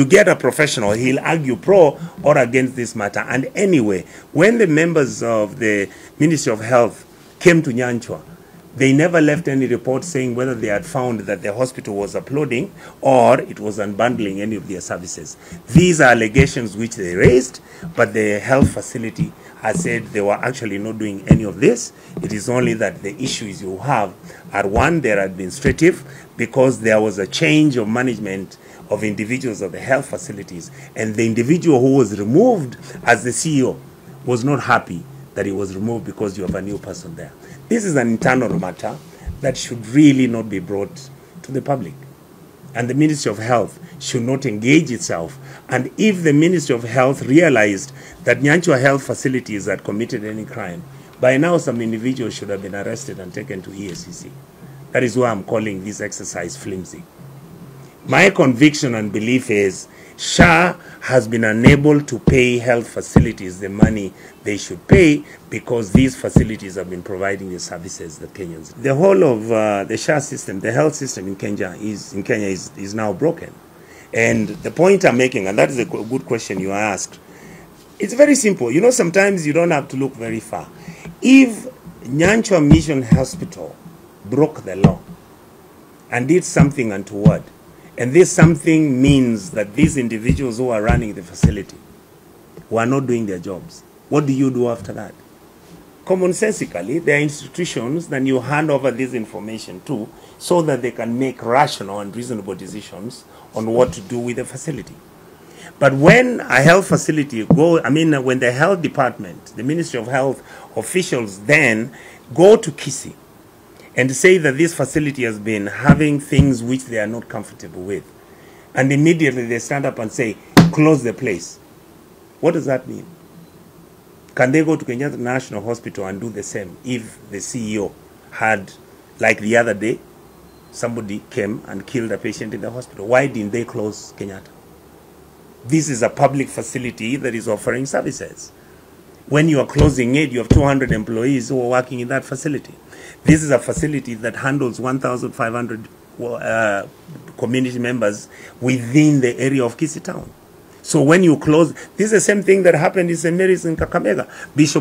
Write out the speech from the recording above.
You get a professional, he'll argue pro or against this matter. And anyway, when the members of the Ministry of Health came to Nyanchwa, they never left any report saying whether they had found that the hospital was uploading or it was unbundling any of their services. These are allegations which they raised, but the health facility has said they were actually not doing any of this. It is only that the issues you have are, one, they're administrative, because there was a change of management of individuals of the health facilities, and the individual who was removed as the CEO was not happy that he was removed because you have a new person there. This is an internal matter that should really not be brought to the public. And the Ministry of Health should not engage itself. And if the Ministry of Health realized that Nyanchwa health facilities had committed any crime, by now some individuals should have been arrested and taken to EACC. That is why I'm calling this exercise flimsy. My conviction and belief is SHA has been unable to pay health facilities the money they should pay because these facilities have been providing the services that Kenyans. The whole of the SHA system, the health system in Kenya is now broken. And the point I'm making, and that is a good question you asked, it's very simple. You know, sometimes you don't have to look very far. If Nyanchwa Mission Hospital broke the law and did something untoward, and this something means that these individuals who are running the facility were not doing their jobs, what do you do after that? Commonsensically, there are institutions that you hand over this information to so that they can make rational and reasonable decisions on what to do with the facility. But when a health facility when the health department, the Ministry of Health officials then go to Kisii and say that this facility has been having things which they are not comfortable with, and immediately they stand up and say, close the place. What does that mean? Can they go to Kenyatta National Hospital and do the same if the CEO had, like the other day, somebody came and killed a patient in the hospital? Why didn't they close Kenyatta? This is a public facility that is offering services. When you are closing it, you have 200 employees who are working in that facility. This is a facility that handles 1,500 community members within the area of Kisii town. So when you close, this is the same thing that happened in St. Mary's in Kakamega. Bishop